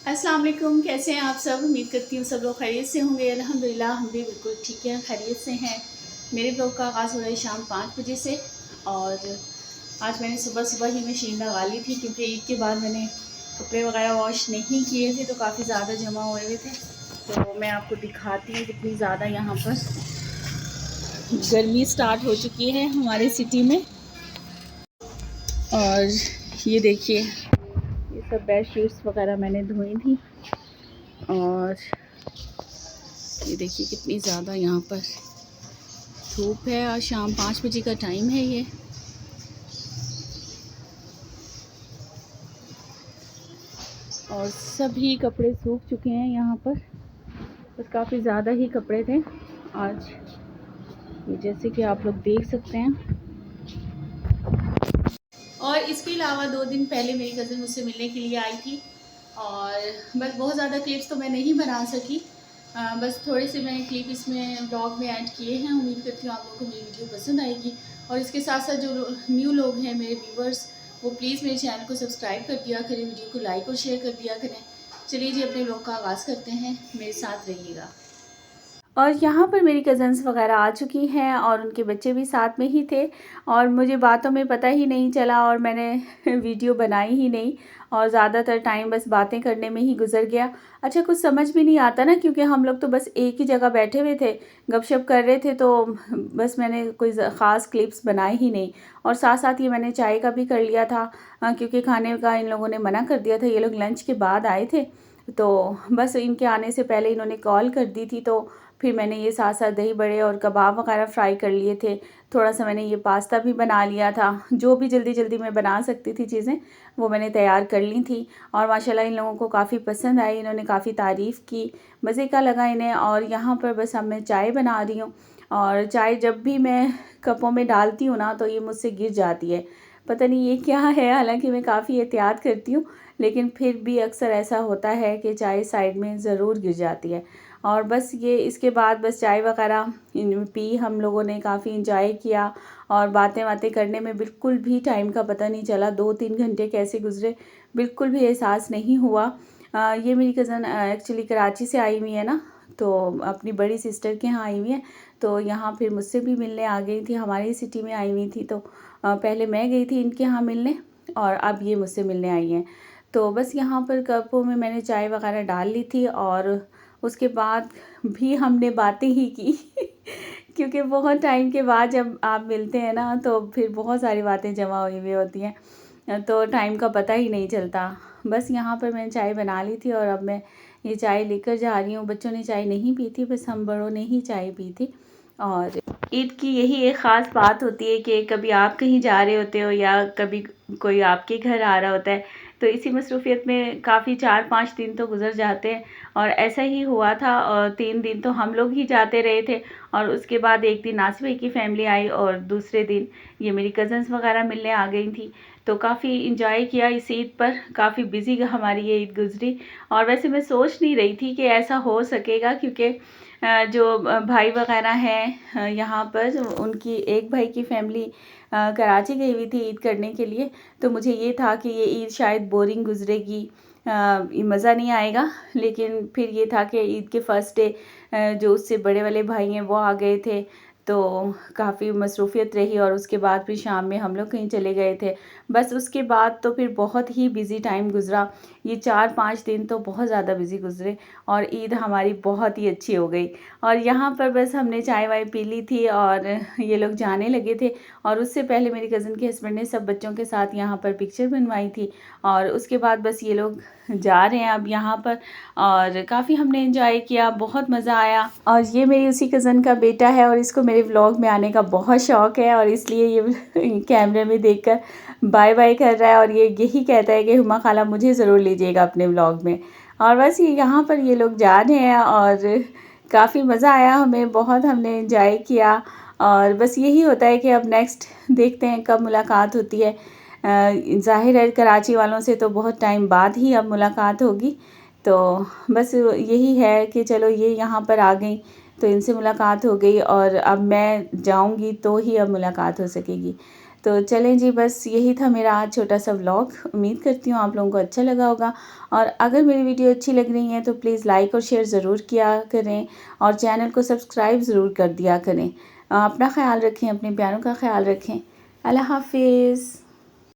अस्सलाम वालेकुम। कैसे हैं आप सब? उम्मीद करती हूँ सब लोग खैरियत से होंगे। अल्हम्दुलिल्लाह हम भी बिल्कुल ठीक हैं, खैरियत से हैं। मेरे ब्लॉग का आगाज़ हो रहा है शाम 5 बजे से। और आज मैंने सुबह सुबह ही मशीन लगा ली थी क्योंकि ईद के बाद मैंने कपड़े वगैरह वॉश नहीं किए थे तो काफ़ी ज़्यादा जमा हुए हुए थे। तो मैं आपको दिखाती हूँ कितनी ज़्यादा यहाँ पर गर्मी स्टार्ट हो चुकी है हमारे सिटी में। और ये देखिए, ये सब बेडशीट्स वगैरह मैंने धोई थी। और ये देखिए कितनी ज़्यादा यहाँ पर धूप है और शाम 5 बजे का टाइम है ये। और सभी कपड़े सूख चुके हैं यहाँ पर, बस काफ़ी ज़्यादा ही कपड़े थे आज, ये जैसे कि आप लोग देख सकते हैं। और इसके अलावा 2 दिन पहले मेरी कज़न मुझसे मिलने के लिए आई थी और बस बहुत ज़्यादा क्लिप्स तो मैं नहीं बना सकी। बस थोड़े से मैंने क्लिप इसमें ब्लॉग में ऐड किए हैं। उम्मीद करती हूँ आप लोगों को मेरी वीडियो पसंद आएगी। और इसके साथ साथ जो न्यू लोग हैं मेरे व्यूवर्स, वो प्लीज़ मेरे चैनल को सब्सक्राइब कर दिया करें, वीडियो को लाइक और शेयर कर दिया करें। चलिए जी, अपने ब्लॉग का आगाज़ करते हैं, मेरे साथ रहिएगा। और यहाँ पर मेरी कज़न्स वगैरह आ चुकी हैं और उनके बच्चे भी साथ में ही थे और मुझे बातों में पता ही नहीं चला और मैंने वीडियो बनाई ही नहीं और ज़्यादातर टाइम बस बातें करने में ही गुजर गया। अच्छा, कुछ समझ भी नहीं आता ना, क्योंकि हम लोग तो बस एक ही जगह बैठे हुए थे, गपशप कर रहे थे, तो बस मैंने कोई ख़ास क्लिप्स बनाए ही नहीं। और साथ साथ ये मैंने चाय का भी कर लिया था क्योंकि खाने का इन लोगों ने मना कर दिया था। ये लोग लंच के बाद आए थे तो बस इनके आने से पहले इन्होंने कॉल कर दी थी, तो फिर मैंने ये साथ साथ दही बड़े और कबाब वगैरह फ्राई कर लिए थे। थोड़ा सा मैंने ये पास्ता भी बना लिया था। जो भी जल्दी जल्दी मैं बना सकती थी चीज़ें वो मैंने तैयार कर ली थी। और माशाल्लाह इन लोगों को काफ़ी पसंद आई, इन्होंने काफ़ी तारीफ़ की, मज़े का लगा इन्हें। और यहाँ पर बस अब मैं चाय बना रही हूँ और चाय जब भी मैं कपों में डालती हूँ ना तो ये मुझसे गिर जाती है, पता नहीं ये क्या है। हालांकि मैं काफ़ी एहतियात करती हूँ लेकिन फिर भी अक्सर ऐसा होता है कि चाय साइड में ज़रूर गिर जाती है। और बस ये इसके बाद बस चाय वगैरह पी, हम लोगों ने काफ़ी इंजॉय किया और बातें बातें करने में बिल्कुल भी टाइम का पता नहीं चला। 2-3 घंटे कैसे गुजरे बिल्कुल भी एहसास नहीं हुआ। ये मेरी कज़न एक्चुअली कराची से आई हुई है ना, तो अपनी बड़ी सिस्टर के यहाँ आई हुई है, तो यहाँ फिर मुझसे भी मिलने आ गई थी। हमारी सिटी में आई हुई थी तो पहले मैं गई थी इनके यहाँ मिलने और अब ये मुझसे मिलने आई हैं। तो बस यहाँ पर कपों में मैंने चाय वगैरह डाल ली थी और उसके बाद भी हमने बातें ही की क्योंकि बहुत टाइम के बाद जब आप मिलते हैं ना तो फिर बहुत सारी बातें जमा हुई हुई होती हैं तो टाइम का पता ही नहीं चलता। बस यहाँ पर मैंने चाय बना ली थी और अब मैं ये चाय लेकर जा रही हूँ। बच्चों ने चाय नहीं पी थी, बस हम बड़ों ने ही चाय पी थी। और ईद की यही एक ख़ास बात होती है कि कभी आप कहीं जा रहे होते हो या कभी कोई आपके घर आ रहा होता है, तो इसी मसरूफ़ियत में काफ़ी 4-5 दिन तो गुजर जाते हैं। और ऐसा ही हुआ था और 3 दिन तो हम लोग ही जाते रहे थे और उसके बाद एक दिन नासिर भाई की फ़ैमिली आई और दूसरे दिन ये मेरी कज़न्स वगैरह मिलने आ गई थी। तो काफ़ी इंजॉय किया इस ईद पर, काफ़ी बिज़ी हमारी ये ईद गुजरी। और वैसे मैं सोच नहीं रही थी कि ऐसा हो सकेगा क्योंकि जो भाई वगैरह हैं यहाँ पर, उनकी एक भाई की फ़ैमिली कराची गई हुई थी ईद करने के लिए, तो मुझे ये था कि ये ईद शायद बोरिंग गुजरेगी, मज़ा नहीं आएगा। लेकिन फिर ये था कि ईद के फर्स्ट डे जो उससे बड़े वाले भाई हैं वो आ गए थे, तो काफ़ी मसरूफ़ियत रही और उसके बाद फिर शाम में हम लोग कहीं चले गए थे। बस उसके बाद तो फिर बहुत ही बिज़ी टाइम गुज़रा। ये 4-5 दिन तो बहुत ज़्यादा बिज़ी गुज़रे और ईद हमारी बहुत ही अच्छी हो गई। और यहाँ पर बस हमने चाय वाय पी ली थी और ये लोग जाने लगे थे और उससे पहले मेरी कज़न के हस्बैंड ने सब बच्चों के साथ यहाँ पर पिक्चर बनवाई थी और उसके बाद बस ये लोग जा रहे हैं अब यहाँ पर। और काफ़ी हमने एंजॉय किया, बहुत मज़ा आया। और ये मेरी उसी कज़न का बेटा है और इसको मेरे व्लॉग में आने का बहुत शौक़ है और इसलिए ये कैमरे में देखकर बाय बाय कर रहा है और ये यही कहता है कि हुमा खाला मुझे ज़रूर लीजिएगा अपने व्लॉग में। और बस ये यहाँ पर ये लोग जा रहे हैं और काफ़ी मज़ा आया हमें, बहुत हमने एंजॉय किया। और बस यही होता है कि अब नेक्स्ट देखते हैं कब मुलाकात होती है। ज़ाहिर है कराची वालों से तो बहुत टाइम बाद ही अब मुलाकात होगी, तो बस यही है कि चलो ये यहाँ पर आ गई तो इनसे मुलाकात हो गई और अब मैं जाऊँगी तो ही अब मुलाकात हो सकेगी। तो चलें जी, बस यही था मेरा आज छोटा सा व्लॉग। उम्मीद करती हूँ आप लोगों को अच्छा लगा होगा, और अगर मेरी वीडियो अच्छी लग रही है तो प्लीज़ लाइक और शेयर ज़रूर किया करें, और चैनल को सब्सक्राइब ज़रूर कर दिया करें। अपना ख्याल रखें, अपने प्यारों का ख्याल रखें। अल्लाह हाफिज़।